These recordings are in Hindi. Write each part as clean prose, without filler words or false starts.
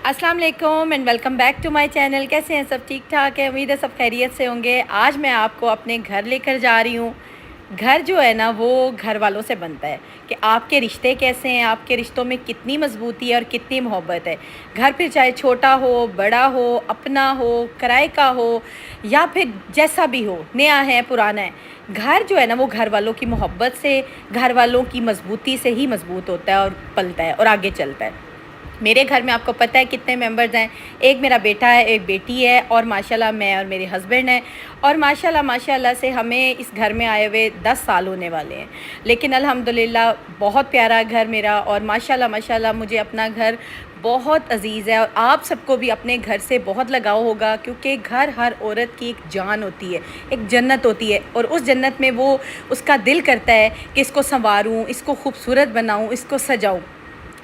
अस्सलाम वालेकुम and welcome back to my channel. कैसे हैं सब? ठीक ठाक है, उम्मीद है सब खैरियत से होंगे। आज मैं आपको अपने घर लेकर जा रही हूँ। घर जो है ना वो घर वालों से बनता है कि आपके रिश्ते कैसे हैं, आपके रिश्तों में कितनी मजबूती है और कितनी मोहब्बत है। घर फिर चाहे छोटा हो, बड़ा हो, अपना हो, किराए का हो या फिर जैसा भी हो, नया है पुराना है, घर जो है ना वो घर वालों की मोहब्बत से, घर वालों की मजबूती से ही मजबूत होता है और पलता है और आगे चलता है। मेरे घर में आपको पता है कितने मेंबर्स हैं। एक मेरा बेटा है, एक बेटी है और माशाल्लाह मैं और मेरे हस्बैंड हैं। और माशाल्लाह से हमें इस घर में आए हुए 10 साल होने वाले हैं। लेकिन अल्हम्दुलिल्लाह बहुत प्यारा घर मेरा, और माशाल्लाह मुझे अपना घर बहुत अज़ीज़ है। और आप सबको भी अपने घर से बहुत लगाव होगा, क्योंकि घर हर औरत की एक जान होती है, एक जन्नत होती है। और उस जन्नत में वो उसका दिल करता है कि इसको संवारूँ, इसको खूबसूरत बनाऊँ, इसको सजाऊँ।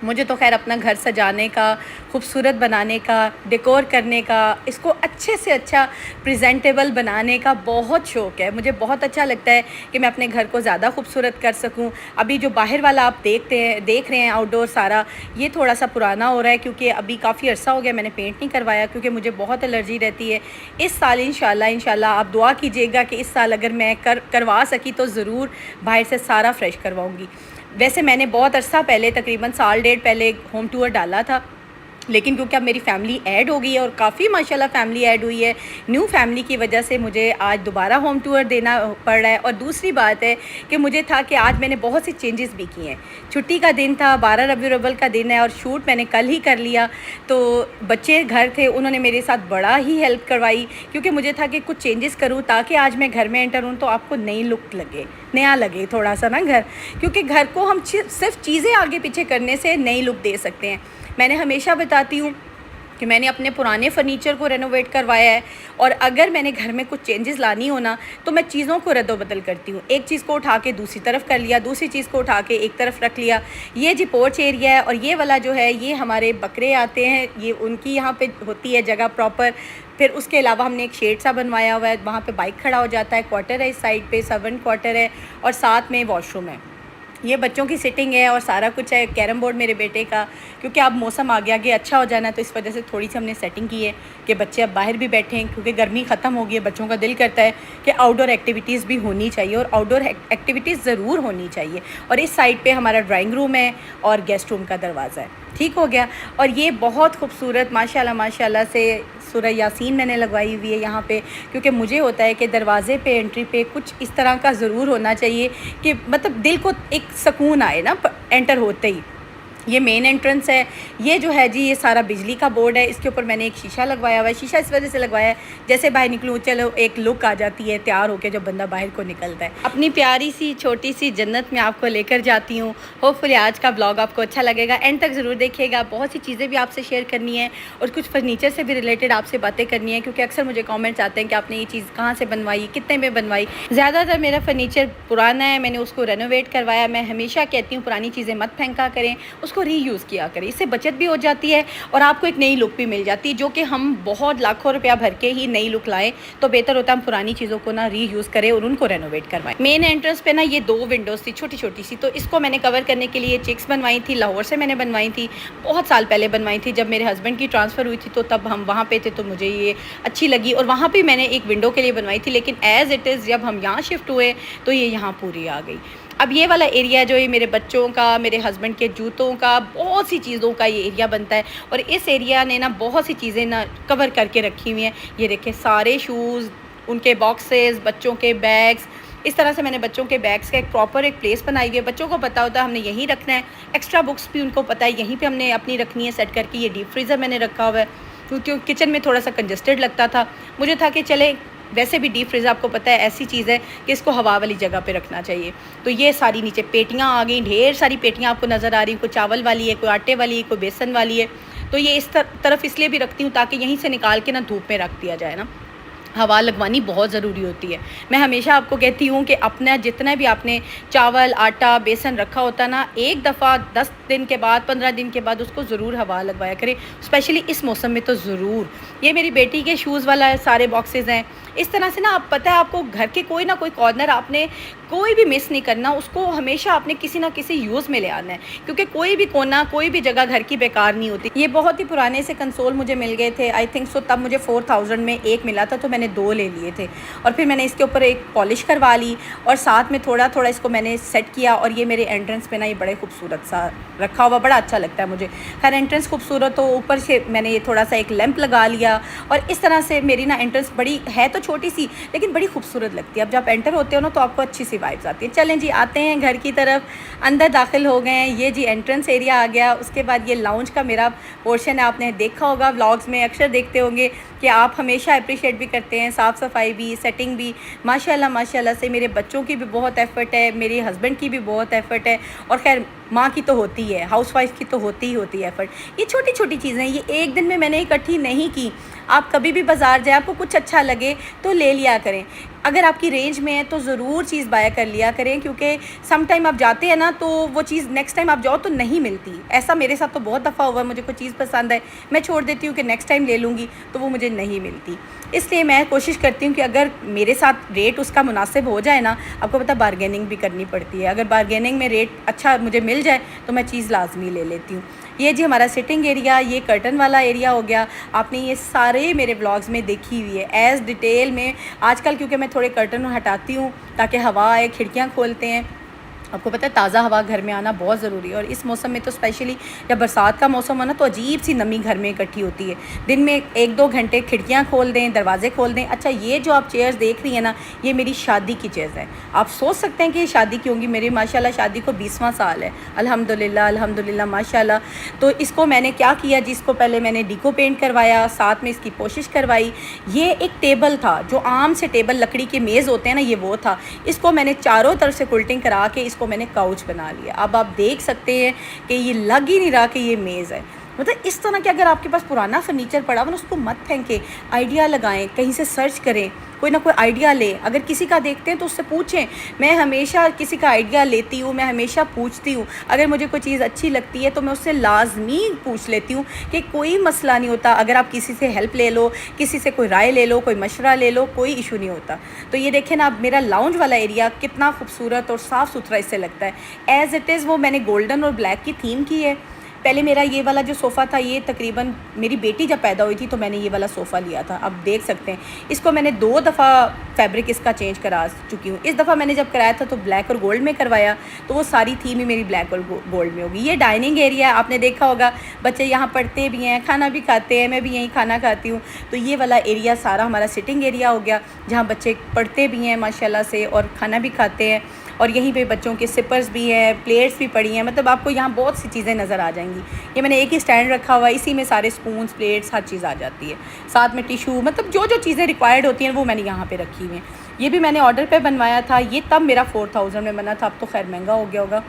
मुझे तो खैर अपना घर सजाने का, खूबसूरत बनाने का, डेकोर करने का, इसको अच्छे से अच्छा प्रेजेंटेबल बनाने का बहुत शौक़ है। मुझे बहुत अच्छा लगता है कि मैं अपने घर को ज़्यादा खूबसूरत कर सकूं। अभी जो बाहर वाला आप देख रहे हैं आउटडोर सारा, ये थोड़ा सा पुराना हो रहा है, क्योंकि अभी काफ़ी अर्सा हो गया मैंने पेंट नहीं करवाया, क्योंकि मुझे बहुत एलर्जी रहती है। इस साल इंशाल्लाह आप दुआ कीजिएगा कि इस साल अगर मैं करवा सकी तो ज़रूर बाहर से सारा फ्रेश करवाऊँगी। वैसे मैंने बहुत अर्सा पहले, तकरीबन साल डेढ़ पहले होम टूर डाला था, लेकिन क्योंकि अब मेरी फ़ैमिली ऐड हो गई है और काफ़ी माशाल्लाह फ़ैमिली ऐड हुई है, न्यू फैमिली की वजह से मुझे आज दोबारा होम टूर देना पड़ रहा है। और दूसरी बात है कि मुझे था कि आज मैंने बहुत सी चेंजेस भी किए हैं। छुट्टी का दिन था, 12 रबीउल अव्वल का दिन है और शूट मैंने कल ही कर लिया। तो बच्चे घर थे, उन्होंने मेरे साथ बड़ा ही हेल्प करवाई, क्योंकि मुझे था कि कुछ चेंजेस करूँ ताकि आज मैं घर में एंटर हूँ तो आपको नई लुक लगे, नया लगे थोड़ा सा ना घर। क्योंकि घर को हम सिर्फ चीज़ें आगे पीछे करने से नई लुक दे सकते हैं। मैंने हमेशा बताती हूँ कि मैंने अपने पुराने फ़र्नीचर को रेनोवेट करवाया है, और अगर मैंने घर में कुछ चेंजेस लानी हो ना तो मैं चीज़ों को रद्दो-बदल करती हूँ। एक चीज़ को उठा के दूसरी तरफ कर लिया, दूसरी चीज़ को उठा के एक तरफ रख लिया। ये जी पोर्च एरिया है, और ये वाला जो है ये हमारे बकरे आते हैं, ये उनकी यहाँ पे होती है जगह प्रॉपर। फिर उसके अलावा हमने एक शेड सा बनवाया हुआ है, वहाँ पर बाइक खड़ा हो जाता है। क्वार्टर है इस साइड पर, सर्वेंट क्वार्टर है और साथ में वॉशरूम है। ये बच्चों की सिटिंग है और सारा कुछ है। कैरम बोर्ड मेरे बेटे का, क्योंकि अब मौसम आगे अच्छा हो जाना, तो इस वजह से थोड़ी सी हमने सेटिंग की है कि बच्चे अब बाहर भी बैठें, क्योंकि गर्मी ख़त्म हो गई है। बच्चों का दिल करता है कि आउटडोर एक्टिविटीज़ भी होनी चाहिए, और आउटडोर एक्टिविटीज़ ज़रूर होनी चाहिए। और इस साइड पे हमारा ड्राइंग रूम है और गेस्ट रूम का दरवाज़ा है। ठीक हो गया। और ये बहुत खूबसूरत माशाल्लाह से सूरह यासीन मैंने लगवाई हुई है यहाँ पे, क्योंकि मुझे होता है कि दरवाज़े पे, एंट्री पे कुछ इस तरह का ज़रूर होना चाहिए कि मतलब दिल को एक सुकून आए ना एंटर होते ही। ये मेन एंट्रेंस है। ये जो है जी ये सारा बिजली का बोर्ड है, इसके ऊपर मैंने एक शीशा लगवाया हुआ है। शीशा इस वजह से लगवाया है, जैसे बाहर निकलूँ चलो एक लुक आ जाती है तैयार होकर जब बंदा बाहर को निकलता है। अपनी प्यारी सी छोटी सी जन्नत में आपको लेकर जाती हूँ। होपफुली आज का ब्लॉग आपको अच्छा लगेगा, एंड तक ज़रूर देखिएगा। बहुत सी चीज़ें भी आपसे शेयर करनी है और कुछ फर्नीचर से भी रिलेटेड आपसे बातें करनी है, क्योंकि अक्सर मुझे कॉमेंट्स आते हैं कि आपने ये चीज़ कहाँ से बनवाई, कितने में बनवाई। ज़्यादातर मेरा फर्नीचर पुराना है, मैंने उसको रेनोवेट करवाया। मैं हमेशा कहती हूँ पुरानी चीज़ें मत फेंका करें, उसको रीयूज़ किया करें। इससे बचत भी हो जाती है और आपको एक नई लुक भी मिल जाती है, जो कि हम बहुत लाखों रुपया भर के ही नई लुक लाएं तो बेहतर होता है हम पुरानी चीज़ों को ना रीयूज़ करें और उनको रेनोवेट करवाएं। मेन एंट्रेंस पे ना ये 2 विंडोज़ थी छोटी छोटी सी, तो इसको मैंने कवर करने के लिए चिक्स बनवाई थी। लाहौर से मैंने बनवाई थी, बहुत साल पहले बनवाई थी। जब मेरे हस्बैंड की ट्रांसफ़र हुई थी तो तब हम वहाँ पे थे, तो मुझे ये अच्छी लगी और वहाँ पर मैंने एक विंडो के लिए बनवाई थी। लेकिन एज़ इट इज़ जब हम यहाँ शिफ्ट हुए तो ये यहाँ पूरी आ गई। अब ये वाला एरिया जो ये मेरे बच्चों का, मेरे हस्बैंड के जूतों का, बहुत सी चीज़ों का ये एरिया बनता है। और इस एरिया ने ना बहुत सी चीज़ें ना कवर करके रखी हुई हैं। ये देखें सारे शूज़, उनके बॉक्सेस, बच्चों के बैग्स। इस तरह से मैंने बच्चों के बैग्स का एक प्रॉपर एक प्लेस बनाई हुई है। बच्चों को पता होता है हमने यहीं रखना है। एक्स्ट्रा बुक्स भी उनको पता है यहीं पे हमने अपनी रखनी है सेट करके। ये डीप फ्रीज़र मैंने रखा हुआ है, क्योंकि किचन में थोड़ा सा कंजस्टेड लगता था। मुझे था कि चले, वैसे भी डीप फ्रीज़र आपको पता है ऐसी चीज़ है कि इसको हवा वाली जगह पे रखना चाहिए। तो ये सारी नीचे पेटियाँ आ गई, ढेर सारी पेटियाँ आपको नज़र आ रही, कोई चावल वाली है, कोई आटे वाली है, कोई बेसन वाली है। तो ये इस तरफ इसलिए भी रखती हूँ ताकि यहीं से निकाल के ना धूप में रख दिया जाए ना। हवा लगवानी बहुत ज़रूरी होती है। मैं हमेशा आपको कहती हूँ कि अपना जितना भी आपने चावल, आटा, बेसन रखा होता ना, एक दफ़ा 10 दिन के बाद, 15 दिन के बाद उसको ज़रूर हवा लगवाया करें, स्पेशली इस मौसम में तो ज़रूर। ये मेरी बेटी के शूज़ वाला सारे बॉक्सेस हैं। इस तरह से ना आप पता है आपको घर के कोई ना कोई कॉर्नर आपने कोई भी मिस नहीं करना, उसको हमेशा आपने किसी ना किसी यूज़ में ले आना है, क्योंकि कोई भी कोना कोई भी जगह घर की बेकार नहीं होती। ये बहुत ही पुराने से कंसोल मुझे मिल गए थे, आई थिंक सो तब मुझे 4000 में एक मिला था, तो मैंने 2 ले लिए थे। और फिर मैंने इसके ऊपर एक पॉलिश करवा ली और साथ में थोड़ा थोड़ा इसको मैंने सेट किया। और ये मेरे एंट्रेंस पे ना ये बड़े खूबसूरत सा रखा हुआ, बड़ा अच्छा लगता है मुझे। हर एंट्रेंस खूबसूरत हो, ऊपर से मैंने ये थोड़ा सा एक लैंप लगा लिया और इस तरह से मेरी ना एंट्रेंस बड़ी है तो छोटी सी, लेकिन बड़ी खूबसूरत लगती है। अब जब एंटर होते हो ना तो आपको अच्छी सी वाइब्स आती है। चलें जी, आते हैं घर की तरफ, अंदर दाखिल हो गए हैं। ये जी एंट्रेंस एरिया आ गया। उसके बाद ये लाउंज का मेरा पोर्शन है, आपने देखा होगा व्लॉग्स में, अक्सर देखते होंगे कि आप हमेशा अप्रिशिएट भी करते हैं, साफ़ सफाई भी, सेटिंग भी। माशाल्लाह माशाल्लाह से मेरे बच्चों की भी बहुत एफ़र्ट है, मेरे हस्बैंड की भी बहुत एफ़र्ट है, और खैर माँ की तो होती है, हाउसवाइफ की तो होती ही होती है एफ़र्ट। ये छोटी छोटी चीज़ें ये एक दिन में मैंने इकट्ठी नहीं की। आप कभी भी बाज़ार जाए, आपको कुछ अच्छा लगे तो ले लिया करें। अगर आपकी रेंज में है तो ज़रूर चीज़ बाय कर लिया करें, क्योंकि सम टाइम आप जाते हैं ना तो वो चीज़ नेक्स्ट टाइम आप जाओ तो नहीं मिलती। ऐसा मेरे साथ तो बहुत दफ़ा हुआ है, मुझे कोई चीज़ पसंद है, मैं छोड़ देती हूँ कि नेक्स्ट टाइम ले लूँगी, तो वो मुझे नहीं मिलती। इसलिए मैं कोशिश करती हूँ कि अगर मेरे साथ रेट उसका मुनासिब हो जाए ना, आपको पता बारगेनिंग भी करनी पड़ती है। अगर बारगेनिंग में रेट अच्छा मुझे मिल जाए तो मैं चीज़ लाजमी ले लेती हूँ। ये जी हमारा सिटिंग एरिया, ये कर्टन वाला एरिया हो गया। आपने ये सारे मेरे व्लॉग्स में देखी हुई है एज़ डिटेल में। आजकल क्योंकि मैं थोड़े कर्टन हटाती हूँ ताकि हवा आए, खिड़कियाँ खोलते हैं। आपको पता है ताज़ा हवा घर में आना बहुत ज़रूरी है, और इस मौसम में तो स्पेशली जब बरसात का मौसम हो ना तो अजीब सी नमी घर में इकट्ठी होती है। दिन में 1-2 घंटे खिड़कियाँ खोल दें, दरवाजे खोल दें। अच्छा, ये जो आप चेयर्स देख रही हैं ना, ये मेरी शादी की चेयर्स हैं। आप सोच सकते हैं कि ये शादी की होंगी। मेरी माशाल्लाह शादी को 20वां साल है, अल्हम्दुलिल्लाह अल्हम्दुलिल्लाह माशाल्लाह। तो इसको मैंने क्या किया, जिसको पहले मैंने डीको पेंट करवाया, साथ में इसकी पोशिश करवाई। ये एक टेबल था, जो आम से टेबल लकड़ी के मेज़ होते हैं ना, ये वो था। इसको मैंने चारों तरफ से कुल्टिंग करा के इसको मैंने काउच बना लिया। अब आप देख सकते हैं कि ये लग ही नहीं रहा कि ये मेज़ है। मतलब इस तरह के अगर आपके पास पुराना फर्नीचर पड़ा हो ना, उसको मत फेंकें, आइडिया लगाएं, कहीं से सर्च करें, कोई ना कोई आइडिया लें। अगर किसी का देखते हैं तो उससे पूछें। मैं हमेशा किसी का आइडिया लेती हूँ, मैं हमेशा पूछती हूँ। अगर मुझे कोई चीज़ अच्छी लगती है तो मैं उससे लाजमी पूछ लेती हूँ कि कोई मसला नहीं होता। अगर आप किसी से हेल्प ले लो, किसी से कोई राय ले लो, कोई मशवरा ले लो, कोई इशू नहीं होता। तो ये देखें ना, अब मेरा लाउंज वाला एरिया कितना खूबसूरत और साफ़ सुथरा इससे लगता है। एज़ इट इज़ वो मैंने गोल्डन और ब्लैक की थीम की है। पहले मेरा ये वाला जो सोफ़ा था, ये तकरीबन मेरी बेटी जब पैदा हुई थी तो मैंने ये वाला सोफ़ा लिया था। अब देख सकते हैं इसको मैंने 2 दफ़ा फैब्रिक इसका चेंज करा चुकी हूँ। इस दफ़ा मैंने जब कराया था तो ब्लैक और गोल्ड में करवाया, तो वो सारी थीम ही मेरी ब्लैक और गोल्ड में होगी। ये डाइनिंग एरिया है, आपने देखा होगा बच्चे यहाँ पढ़ते भी हैं, खाना भी खाते हैं, मैं भी यहीं खाना खाती हूँ। तो ये वाला एरिया सारा हमारा सिटिंग एरिया हो गया, जहाँ बच्चे पढ़ते भी हैं माशाल्लाह से और खाना भी खाते हैं। और यहीं पे बच्चों के सिपर्स भी हैं, प्लेट्स भी पड़ी हैं। मतलब आपको यहाँ बहुत सी चीज़ें नज़र आ जाएंगी। ये मैंने एक ही स्टैंड रखा हुआ है, इसी में सारे स्पून्स, प्लेट्स, हर चीज़ आ जाती है। साथ में टिशू, मतलब जो जो चीज़ें रिक्वायर्ड होती हैं वो मैंने यहाँ पे रखी हुई हैं। ये भी मैंने ऑर्डर पे बनवाया था। ये तब मेरा 4000 में बना था, अब तो खैर महंगा हो गया होगा।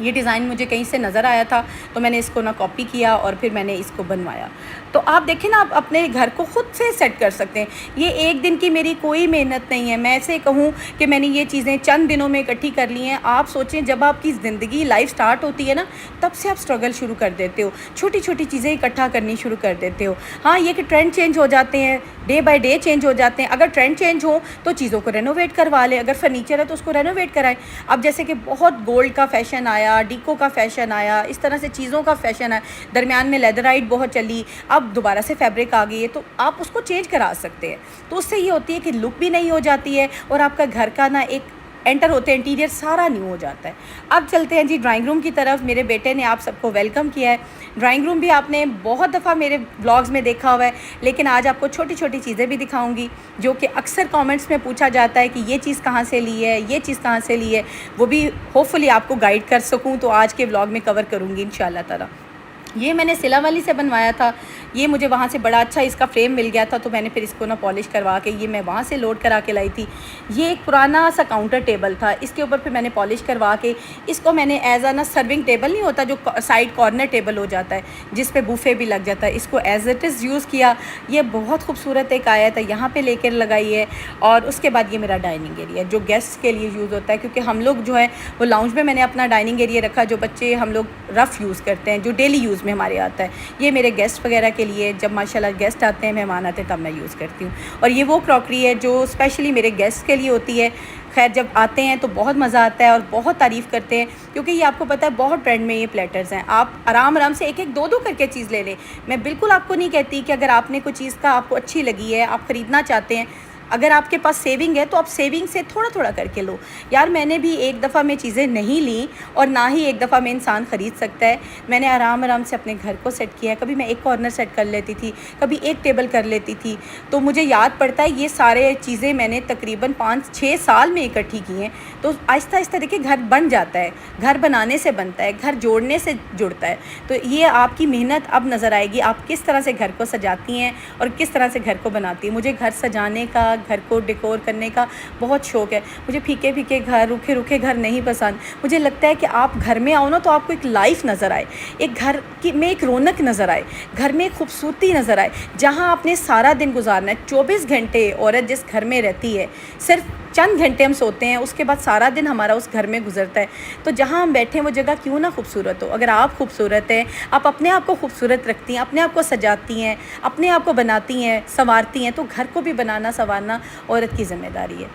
ये डिज़ाइन मुझे कहीं से नज़र आया था तो मैंने इसको ना कॉपी किया और फिर मैंने इसको बनवाया। तो आप देखें ना, आप अपने घर को ख़ुद से सेट कर सकते हैं। ये एक दिन की मेरी कोई मेहनत नहीं है। मैं ऐसे कहूँ कि मैंने ये चीज़ें चंद दिनों में इकट्ठी कर ली हैं। आप सोचें, जब आपकी ज़िंदगी लाइफ स्टार्ट होती है ना, तब से आप स्ट्रगल शुरू कर देते हो, छोटी छोटी चीज़ें इकट्ठा करनी शुरू कर देते हो। हाँ, ये कि ट्रेंड चेंज हो जाते हैं, डे बाय डे चेंज हो जाते हैं। अगर ट्रेंड चेंज हो तो चीज़ों को रेनोवेट करवा लें। अगर फर्नीचर है तो उसको रेनोवेट कराएं। अब जैसे कि बहुत गोल्ड का फ़ैशन आया, डीको का फ़ैशन आया, इस तरह से चीज़ों का फ़ैशन आया। दरमियान में लेदराइट बहुत चली, अब दोबारा से फैब्रिक आ गई है, तो आप उसको चेंज करा सकते हैं। तो उससे ये होती है कि लुक भी नई हो जाती है और आपका घर का ना एक एंटर होते हैं इंटीरियर सारा न्यू हो जाता है। अब चलते हैं जी ड्राइंग रूम की तरफ। मेरे बेटे ने आप सबको वेलकम किया है। ड्राइंग रूम भी आपने बहुत दफ़ा मेरे व्लॉग्स में देखा हुआ है, लेकिन आज आपको छोटी छोटी चीज़ें भी दिखाऊंगी जो कि अक्सर कमेंट्स में पूछा जाता है कि ये चीज़ कहाँ से ली है, ये चीज़ कहाँ से ली है। वो भी होपफुली आपको गाइड कर सकूँ तो आज के व्लॉग में कवर करूँगी इंशाल्लाह ताला। ये मैंने सिला वाली से बनवाया था। ये मुझे वहाँ से बड़ा अच्छा इसका फ्रेम मिल गया था, तो मैंने फिर इसको ना पॉलिश करवा के ये मैं वहाँ से लोड करा के लाई थी। ये एक पुराना सा काउंटर टेबल था, इसके ऊपर फिर मैंने पॉलिश करवा के इसको मैंने एज आ ना सर्विंग टेबल नहीं होता जो साइड कॉर्नर टेबल हो जाता है जिस पे बूफे भी लग जाता है, इसको एज इट इज़ यूज़ किया। ये बहुत खूबसूरत एक आया था, यहाँ पर लेकर लगाई है। और उसके बाद ये मेरा डाइनिंग एरिया जो गेस्ट के लिए यूज़ होता है, क्योंकि हम लोग जो है वो लाउंज में मैंने अपना डाइनिंग एरिया रखा, जो बच्चे हम लोग रफ़ यूज़ करते हैं, जो डेली यूज़ में हमारे आता है। ये मेरे गेस्ट वगैरह के लिए, जब माशाल्लाह गेस्ट आते हैं, मेहमान आते हैं, तब मैं यूज़ करती हूँ। और ये वो क्रॉकरी है जो स्पेशली मेरे गेस्ट के लिए होती है। खैर जब आते हैं तो बहुत मज़ा आता है और बहुत तारीफ़ करते हैं, क्योंकि ये आपको पता है बहुत ट्रेंड में ये प्लेटर्स हैं। आप आराम आराम से एक एक दो दो करके चीज़ ले लें। मैं बिल्कुल आपको नहीं कहती कि अगर आपने कोई चीज़ का आपको अच्छी लगी है, आप ख़रीदना चाहते हैं, अगर आपके पास सेविंग है तो आप सेविंग से थोड़ा थोड़ा करके लो। यार मैंने भी एक दफ़ा में चीज़ें नहीं ली और ना ही एक दफ़ा में इंसान ख़रीद सकता है। मैंने आराम आराम से अपने घर को सेट किया है। कभी मैं एक कॉर्नर सेट कर लेती थी, कभी एक टेबल कर लेती थी। तो मुझे याद पड़ता है ये सारे चीज़ें मैंने तकरीबन 5-6 साल में इकट्ठी की हैं। तो आहिस्ता आहिस्ता देखिए घर बन जाता है, घर बनाने से बनता है, घर जोड़ने से जुड़ता है। तो ये आपकी मेहनत अब नज़र आएगी, आप किस तरह से घर को सजाती हैं और किस तरह से घर को बनाती हैं। मुझे घर सजाने का, घर को डेकोर करने का बहुत शौक़ है। मुझे फीके फीके घर, रूखे रूखे घर नहीं पसंद। मुझे लगता है कि आप घर में आओ ना तो आपको एक लाइफ नज़र आए, एक घर की में एक रौनक नज़र आए, घर में एक खूबसूरती नज़र आए। जहाँ आपने सारा दिन गुजारना है, 24 घंटे औरत जिस घर में रहती है, सिर्फ चंद घंटे हम सोते हैं, उसके बाद सारा दिन हमारा उस घर में गुजरता है। तो जहाँ हम बैठे हैं वो जगह क्यों ना खूबसूरत हो। अगर आप खूबसूरत हैं, आप अपने आप को खूबसूरत रखती हैं, अपने आप को सजाती हैं, अपने आप को बनाती हैं, संवारती हैं, तो घर को भी बनाना संवारना औरत की ज़िम्मेदारी है।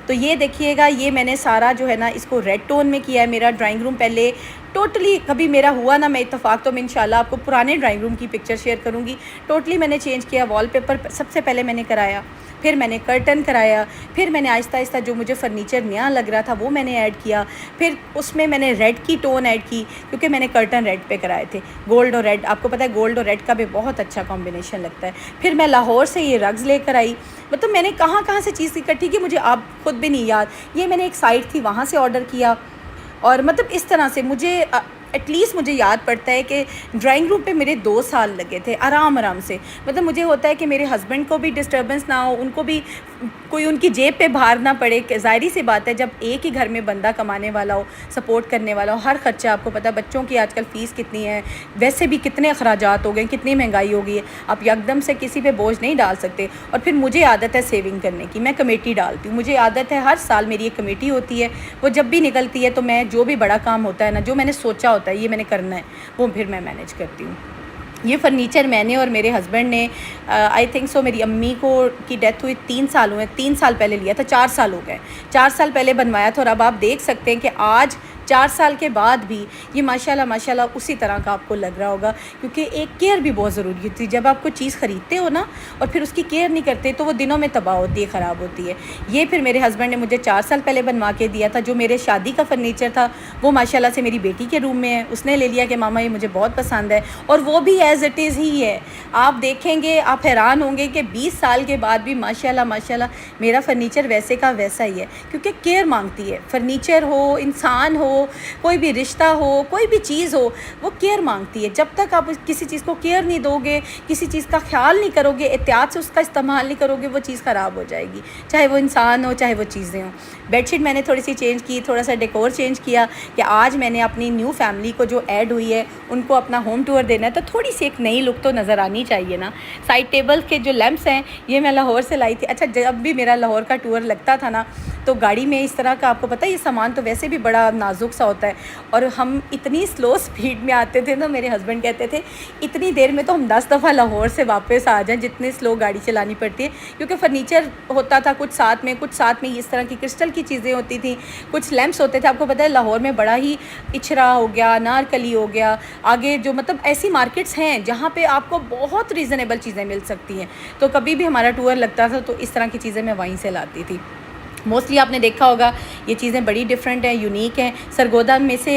तो ये देखिएगा, ये मैंने सारा जो है ना इसको रेड टोन में किया है। मेरा ड्राइंग रूम पहले टोटली कभी मेरा हुआ ना मैं इत्तेफाक, तो मैं इंशाल्लाह आपको पुराने ड्राइंग रूम की पिक्चर शेयर करूँगी। टोटली मैंने चेंज किया। वॉलपेपर सबसे पहले मैंने कराया, फिर मैंने कर्टन कराया, फिर मैंने आहिस्ता आहिस्ता जो मुझे फ़र्नीचर नया लग रहा था वो मैंने ऐड किया। फिर उसमें मैंने रेड की टोन ऐड की, क्योंकि मैंने कर्टन रेड पे कराए थे। गोल्ड और रेड, आपको पता है गोल्ड और रेड का भी बहुत अच्छा कॉम्बिनेशन लगता है। फिर मैं लाहौर से ये रग्स लेकर आई। मतलब मैंने कहाँ कहाँ से चीज़ इकट्ठी की मुझे अब खुद भी नहीं याद। ये मैंने एक साइट थी वहाँ से ऑर्डर किया, और मतलब इस तरह से मुझे एटलीस्ट मुझे याद पड़ता है कि ड्राइंग रूम पे मेरे 2 साल लगे थे आराम आराम से। मतलब मुझे होता है कि मेरे हस्बैंड को भी डिस्टर्बेंस ना हो, उनको भी कोई उनकी जेब पे भार ना पड़े। ज़ाहिर सी बात है जब एक ही घर में बंदा कमाने वाला हो, सपोर्ट करने वाला हो, हर खर्चा आपको पता है बच्चों की आजकल फ़ीस कितनी है, वैसे भी कितने अखराजात हो गए, कितनी महंगाई हो गई है, आप यकदम से किसी पे बोझ नहीं डाल सकते। और फिर मुझे आदत है सेविंग करने की, मैं कमेटी डालती हूँ। मुझे आदत है हर साल मेरी एक कमेटी होती है, वो जब भी निकलती है तो मैं जो भी बड़ा काम होता है ना, जो मैंने सोचा होता है ये मैंने करना है, वो फिर मैं मैनेज करती हूँ। ये फ़र्नीचर मैंने और मेरे हस्बैंड ने आई थिंक सो मेरी अम्मी को की डेथ हुई 3 साल हुए, 3 साल पहले लिया था, 4 साल हो गए, 4 साल पहले बनवाया था। और अब आप देख सकते हैं कि आज 4 साल के बाद भी ये माशाल्लाह माशाल्लाह उसी तरह का आपको लग रहा होगा, क्योंकि एक केयर भी बहुत ज़रूरी होती है। जब आप कोई चीज़ ख़रीदते हो ना और फिर उसकी केयर नहीं करते तो वो दिनों में तबाह होती है, ख़राब होती है। ये फिर मेरे हस्बैंड ने मुझे 4 साल पहले बनवा के दिया था। जो मेरे शादी का फ़र्नीचर था वो माशाल्लाह से मेरी बेटी के रूम में है, उसने ले लिया कि मामा ये मुझे बहुत पसंद है, और वो भी एज़ इट इज़ ही है। आप देखेंगे, आप हैरान होंगे कि 20 साल के बाद भी माशाल्लाह माशाल्लाह मेरा फ़र्नीचर वैसे का वैसा ही है, क्योंकि केयर मांगती है। फ़र्नीचर हो, इंसान हो, कोई भी रिश्ता हो, कोई भी चीज़ हो, वो केयर मांगती है। जब तक आप किसी चीज़ को केयर नहीं दोगे, किसी चीज़ का ख्याल नहीं करोगे, एहतियात से उसका इस्तेमाल नहीं करोगे, वो चीज़ ख़राब हो जाएगी, चाहे वो इंसान हो, चाहे वो चीज़ें हों। बेडशीट मैंने थोड़ी सी चेंज की, थोड़ा सा डेकोर चेंज किया कि आज मैंने अपनी न्यू फैमिली को जो ऐड हुई है उनको अपना होम टूर देना है, तो थोड़ी सी एक नई लुक तो नज़र आनी चाहिए ना। साइड टेबल के जो लैंप्स हैं ये मैं लाहौर से लाई थी। अच्छा, जब भी मेरा लाहौर का टूर लगता था ना तो गाड़ी में इस तरह का, आपको पता है ये सामान तो वैसे भी बड़ा नाजुक सा होता है, और हम इतनी स्लो स्पीड में आते थे तो मेरे हस्बैंड कहते थे इतनी देर में तो हम 10 दफ़ा लाहौर से वापस आ जाएं, जितनी स्लो गाड़ी चलानी पड़ती है। क्योंकि फ़र्नीचर होता था कुछ साथ में इस तरह की क्रिस्टल की चीज़ें होती थी, कुछ लैंप्स होते थे। आपको पता है लाहौर में बड़ा ही इचरा हो गया, अनारकली हो गया, आगे जो मतलब ऐसी मार्केट्स हैं जहाँ पे आपको बहुत रीज़नेबल चीज़ें मिल सकती हैं। तो कभी भी हमारा टूर लगता था तो इस तरह की चीज़ें मैं वहीं से लाती थी। मोस्टली आपने देखा होगा ये चीज़ें बड़ी डिफरेंट हैं, यूनिक हैं। सरगोदा में से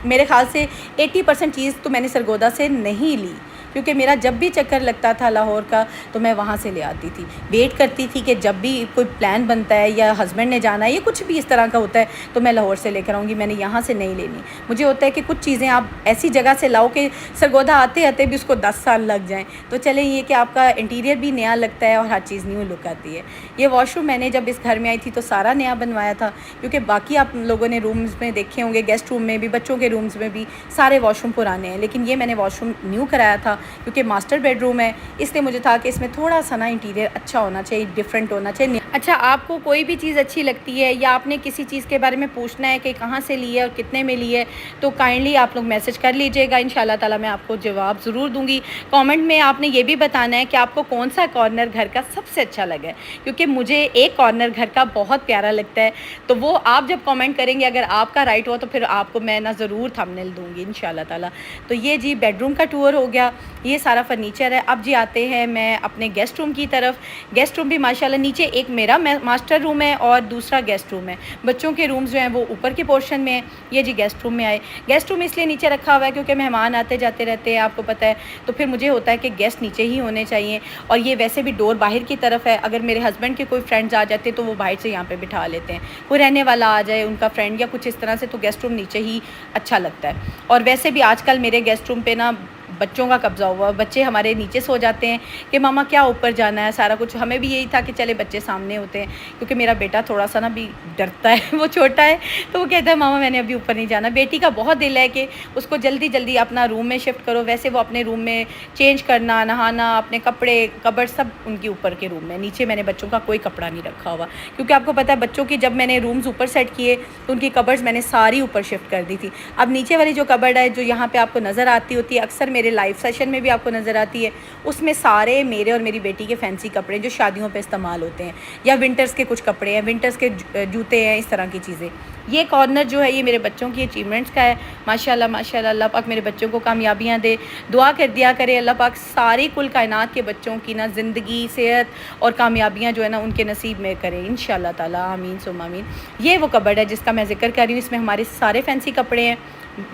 मेरे ख़्याल से 80% चीज़ तो मैंने सरगोदा से नहीं ली, क्योंकि मेरा जब भी चक्कर लगता था लाहौर का तो मैं वहाँ से ले आती थी। वेट करती थी कि जब भी कोई प्लान बनता है या हस्बैंड ने जाना है या कुछ भी इस तरह का होता है तो मैं लाहौर से लेकर आऊँगी, मैंने यहाँ से नहीं लेनी। मुझे होता है कि कुछ चीज़ें आप ऐसी जगह से लाओ कि सरगोदा आते आते भी उसको 10 साल लग जाएँ। तो चलें, ये कि आपका इंटीरियर भी नया लगता है और हर चीज़ न्यू लुक आती है। ये वॉशरूम मैंने जब इस घर में आई थी तो सारा नया बनवाया था, क्योंकि बाकी आप लोगों ने रूम्स में देखे होंगे, गेस्ट रूम में भी, बच्चों के रूम्स में भी सारे वॉशरूम पुराने हैं, लेकिन ये मैंने वॉशरूम न्यू कराया था क्योंकि मास्टर बेडरूम है, इसलिए मुझे था कि इसमें थोड़ा सा ना इंटीरियर अच्छा होना चाहिए, डिफरेंट होना चाहिए। अच्छा, आपको कोई भी चीज़ अच्छी लगती है या आपने किसी चीज़ के बारे में पूछना है कि कहाँ से ली है और कितने में ली है, तो काइंडली आप लोग मैसेज कर लीजिएगा। इंशाल्लाह ताला मैं आपको जवाब ज़रूर दूँगी। कमेंट में आपने ये भी बताना है कि आपको कौन-सा कॉर्नर घर का सबसे अच्छा लगा है, क्योंकि मुझे एक कॉर्नर घर का बहुत प्यारा लगता है। तो वो आप जब कमेंट करेंगे, अगर आपका राइट हुआ तो फिर आपको मैं ना ज़रूर थंबनेल दूँगी इंशाल्लाह ताला। तो ये जी बेडरूम का टूर हो गया, ये सारा फर्नीचर है। अब जी आते हैं मैं अपने गेस्ट रूम की तरफ। गेस्ट रूम भी माशाल्लाह नीचे एक मेरा मास्टर रूम है और दूसरा गेस्ट रूम है। बच्चों के रूम्स जो हैं वो ऊपर के पोर्शन में है। ये जी गेस्ट रूम में आए। गेस्ट रूम इसलिए नीचे रखा हुआ है क्योंकि मेहमान आते जाते रहते हैं, आपको पता है, तो फिर मुझे होता है कि गेस्ट नीचे ही होने चाहिए। और ये वैसे भी डोर बाहर की तरफ है, अगर मेरे हस्बैंड के कोई फ्रेंड्स आ जाते तो वो बाहर से यहाँ पर बिठा लेते हैं। कोई रहने वाला आ जाए, उनका फ्रेंड या कुछ इस तरह से, तो गेस्ट रूम नीचे ही अच्छा लगता है। और वैसे भी आजकल मेरे गेस्ट रूम पे ना बच्चों का कब्ज़ा हुआ। बच्चे हमारे नीचे सो जाते हैं कि मामा क्या ऊपर जाना है, सारा कुछ। हमें भी यही था कि चले बच्चे सामने होते हैं, क्योंकि मेरा बेटा थोड़ा सा ना भी डरता है, वो छोटा है, तो वो कहता है मामा मैंने अभी ऊपर नहीं जाना। बेटी का बहुत दिल है कि उसको जल्दी जल्दी अपना रूम में शिफ्ट करो। वैसे वो अपने रूम में चेंज करना, नहाना, अपने कपड़े, कबर्ड सब उनकी ऊपर के रूम में। नीचे मैंने बच्चों का कोई कपड़ा नहीं रखा हुआ, क्योंकि आपको पता है बच्चों की जब मैंने रूम्स ऊपर सेट किए तो उनकी कबर्ड्स मैंने सारी ऊपर शिफ्ट कर दी थी। अब नीचे वाली जो कबर्ड है, जो यहाँ पर आपको नज़र आती होती है, अक्सर मेरे लाइव सेशन में भी आपको नज़र आती है, उसमें सारे मेरे और मेरी बेटी के फैंसी कपड़े जो शादियों पे इस्तेमाल होते हैं, या विंटर्स के कुछ कपड़े हैं, विंटर्स के जूते हैं, इस तरह की चीज़ें। ये कॉर्नर जो है ये मेरे बच्चों की अचीवमेंट्स का है। माशाल्लाह माशाल्लाह, अल्लाह पाक मेरे बच्चों को कामयाबियाँ दे। दुआ कर दिया करे अल्लाह पाक सारी कुल कायनात के बच्चों की ना ज़िंदगी, सेहत और कामयाबियाँ जो है ना उनके नसीब में करे इंशाल्लाह ताला, आमीन सुम आमीन। ये वो कबर्ड है जिसका मैं ज़िक्र कर रही हूँ। इसमें हमारे सारे फैंसी कपड़े हैं,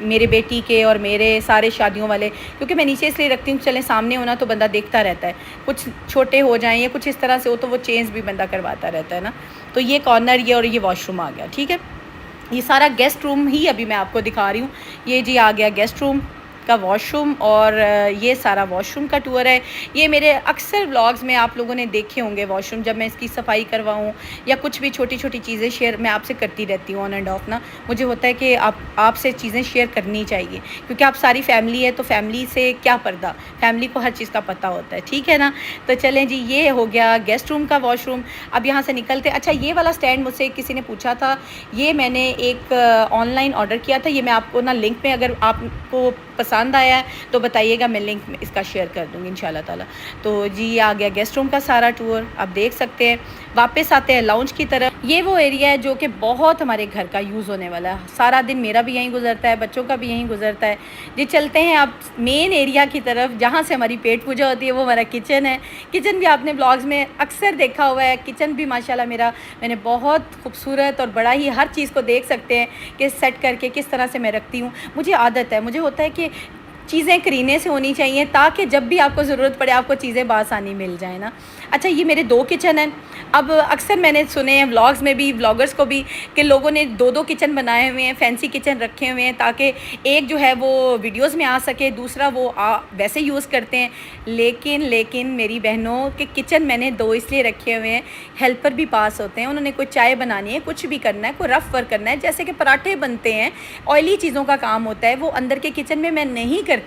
मेरे बेटी के और मेरे सारे शादियों वाले। क्योंकि मैं नीचे इसलिए रखती हूँ, चलें सामने होना तो बंदा देखता रहता है, कुछ छोटे हो जाएँ या कुछ इस तरह से हो तो वो चेंज भी बंदा करवाता रहता है ना। तो ये कॉर्नर, ये और ये वॉशरूम आ गया, ठीक है। ये सारा गेस्ट रूम ही अभी मैं आपको दिखा रही हूँ। ये जी आ गया गेस्ट रूम का वॉशरूम, और ये सारा वॉशरूम का टूर है। ये मेरे अक्सर व्लॉग्स में आप लोगों ने देखे होंगे वॉशरूम, जब मैं इसकी सफाई करवाऊँ या कुछ भी छोटी छोटी चीज़ें शेयर मैं आपसे करती रहती हूँ ऑन एंड ऑफ ना। मुझे होता है कि आपसे चीज़ें शेयर करनी चाहिए, क्योंकि आप सारी फैमिली है, तो फैमिली से क्या पर्दा, फैमिली को हर चीज़ का पता होता है, ठीक है ना। तो चलें जी, ये हो गया गेस्ट रूम का वॉशरूम। अब यहाँ से निकलते। अच्छा, ये वाला स्टैंड मुझसे किसी ने पूछा था, ये मैंने एक ऑनलाइन ऑर्डर किया था। ये मैं आपको ना लिंक में, अगर आपको पसंद आया है तो बताइएगा, मैं लिंक में इसका शेयर कर दूँगी इंशाल्लाह ताला। तो जी आ गया गेस्ट रूम का सारा टूर, आप देख सकते हैं। वापस आते हैं लाउंज की तरफ। ये वो एरिया है जो कि बहुत हमारे घर का यूज़ होने वाला है। सारा दिन मेरा भी यहीं गुजरता है, बच्चों का भी यहीं गुजरता है जी। चलते हैं अब मेन एरिया की तरफ, जहाँ से हमारी पेट पूजा होती है, वो हमारा किचन है। किचन भी आपने ब्लॉग्स में अक्सर देखा हुआ है। किचन भी माशाल्लाह मेरा, मैंने बहुत खूबसूरत और बड़ा ही, हर चीज़ को देख सकते हैं कि सेट करके किस तरह से मैं रखती हूँ। मुझे आदत है, मुझे होता है कि चीज़ें करीने से होनी चाहिए, ताकि जब भी आपको ज़रूरत पड़े आपको चीज़ें बासानी मिल जाए ना। अच्छा, ये मेरे 2 किचन हैं। अब अक्सर मैंने सुने हैं व्लॉग्स में भी, व्लॉगर्स को भी, कि लोगों ने 2-2 किचन बनाए हुए हैं, फैंसी किचन रखे हुए हैं, ताकि एक जो है वो वीडियोस में आ सके, दूसरा वो वैसे यूज़ करते हैं। लेकिन मेरी बहनों के किचन मैंने 2 इसलिए रखे हुए हैं, हेल्पर भी पास होते हैं, उन्होंने कोई चाय बनानी है, कुछ भी करना है, कोई रफ़ वर्क करना है, जैसे कि पराठे बनते हैं, ऑयली चीज़ों का काम होता है, वो अंदर के किचन में मैं नहीं करती।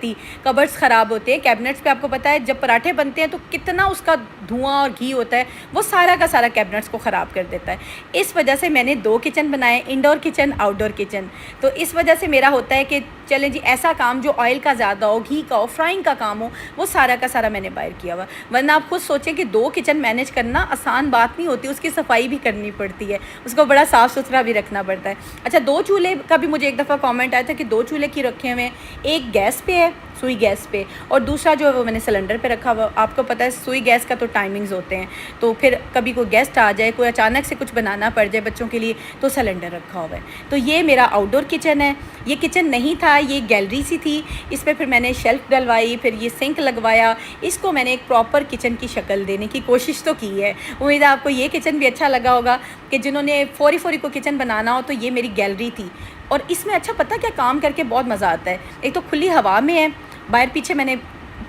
कबर्ड्स ख़राब होते हैं, कैबिनेट्स पे आपको पता है जब पराठे बनते हैं तो कितना उसका धुआं और घी होता है, वो सारा का सारा कैबिनेट्स को ख़राब कर देता है। इस वजह से मैंने 2 किचन बनाए, इंडोर किचन, आउटडोर किचन। तो इस वजह से मेरा होता है कि चलें जी, ऐसा काम जो ऑयल का ज़्यादा हो, घी का हो, फ्राइंग का काम हो, वो सारा का सारा मैंने बाहर किया हुआ। वरना आप खुद सोचें कि 2 किचन मैनेज करना आसान बात नहीं होती, उसकी सफाई भी करनी पड़ती है, उसको बड़ा साफ़ सुथरा भी रखना पड़ता है। अच्छा, 2 चूल्हे का भी मुझे एक दफ़ा कमेंट आया था कि 2 चूल्हे की रखे हुए हैं, एक गैस पे है, सुई गैस पे, और दूसरा जो है वो मैंने सिलेंडर पे रखा हुआ। आपको पता है सुई गैस का तो टाइमिंग्स होते हैं, तो फिर कभी कोई गेस्ट आ जाए, कोई अचानक से कुछ बनाना पड़ जाए बच्चों के लिए, तो सिलेंडर रखा हुआ है। तो ये मेरा आउटडोर किचन है। ये किचन नहीं था, ये गैलरी सी थी, इस पर फिर मैंने शेल्फ़ डलवाई, फिर ये सिंक लगवाया। इसको मैंने एक प्रॉपर किचन की शक्ल देने की कोशिश तो की है। उम्मीद है आपको ये किचन भी अच्छा लगा होगा, कि जिन्होंने फ़ौरी को किचन बनाना हो तो ये मेरी गैलरी थी। और इसमें अच्छा पता क्या, काम करके बहुत मज़ा आता है। एक तो खुली हवा में है, बाहर पीछे मैंने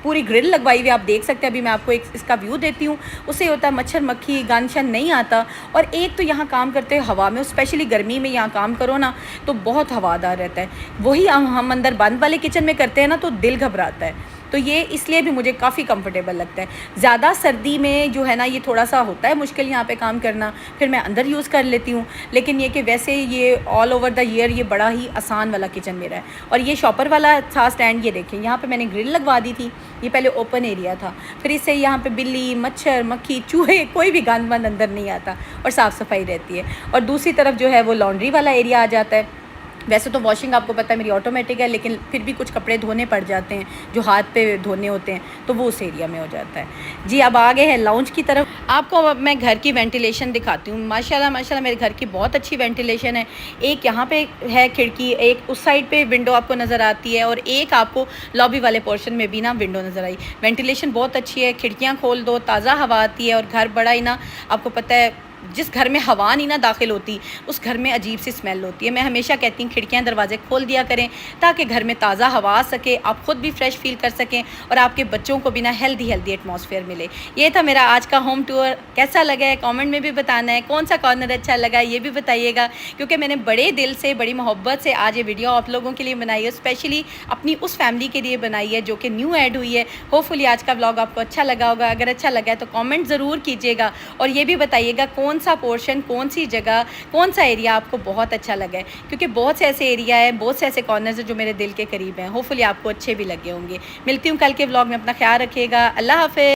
पूरी ग्रिल लगवाई हुई, आप देख सकते हैं। अभी मैं आपको एक इसका व्यू देती हूँ, उससे होता है मच्छर मक्खी गंद शन नहीं आता। और एक तो यहाँ काम करते हैं हवा में, स्पेशली गर्मी में यहाँ काम करो ना तो बहुत हवादार रहता है। वही हम अंदर बंद वाले किचन में करते हैं ना तो दिल घबराता है। तो ये इसलिए भी मुझे काफ़ी कंफर्टेबल लगता है। ज़्यादा सर्दी में जो है ना ये थोड़ा सा होता है मुश्किल यहाँ पे काम करना, फिर मैं अंदर यूज़ कर लेती हूँ। लेकिन ये कि वैसे ये ऑल ओवर द ईयर ये बड़ा ही आसान वाला किचन मेरा है। और ये शॉपर वाला था स्टैंड, ये देखें यहाँ पे मैंने ग्रिल लगवा दी थी। ये पहले ओपन एरिया था, फिर इससे यहाँ पे बिल्ली, मच्छर, मक्खी, चूहे, कोई भी गंद वंद अंदर नहीं आता और साफ़ सफाई रहती है। और दूसरी तरफ जो है वो लॉन्ड्री वाला एरिया आ जाता है। वैसे तो वॉशिंग आपको पता है मेरी ऑटोमेटिक है, लेकिन फिर भी कुछ कपड़े धोने पड़ जाते हैं जो हाथ पे धोने होते हैं, तो वो उस एरिया में हो जाता है। जी अब आ गए हैं लाउंज की तरफ। आपको अब मैं घर की वेंटिलेशन दिखाती हूँ। माशाल्लाह माशाल्लाह मेरे घर की बहुत अच्छी वेंटिलेशन है। एक यहाँ पे है खिड़की, एक उस साइड पे विंडो आपको नज़र आती है और एक आपको लॉबी वाले पोर्शन में भी ना विंडो नज़र आई। वेंटिलेशन बहुत अच्छी है, खिड़कियाँ खोल दो, ताज़ा हवा आती है। और घर बड़ा ही ना, आपको पता है जिस घर में हवा नहीं ना दाखिल होती उस घर में अजीब सी स्मेल होती है। मैं हमेशा कहती हूँ खिड़कियाँ दरवाजे खोल दिया करें ताकि घर में ताज़ा हवा आ सके, आप ख़ुद भी फ्रेश फील कर सकें और आपके बच्चों को भी ना हेल्दी एटमॉस्फेयर मिले। ये था मेरा आज का होम टूर। कैसा लगा है कमेंट में भी बताना है, कौन सा कॉर्नर अच्छा लगा ये भी बताइएगा, क्योंकि मैंने बड़े दिल से, बड़ी मोहब्बत से आज ये वीडियो आप लोगों के लिए बनाई है, स्पेशली अपनी उस फैमिली के लिए बनाई है जो कि न्यू ऐड हुई है। होपफुली आज का व्लॉग आपको अच्छा लगा होगा। अगर अच्छा लगा है तो कॉमेंट ज़रूर कीजिएगा और ये भी बताइएगा कौन सा पोर्शन, कौन सी जगह, कौन सा एरिया आपको बहुत अच्छा लगा है, क्योंकि बहुत से ऐसे एरिया है, बहुत से ऐसे कॉर्नर्स हैं जो मेरे दिल के करीब हैं। होपफुली आपको अच्छे भी लगे होंगे। मिलती हूँ कल के व्लॉग में, अपना ख्याल रखिएगा। अल्लाह हाफ़िज़।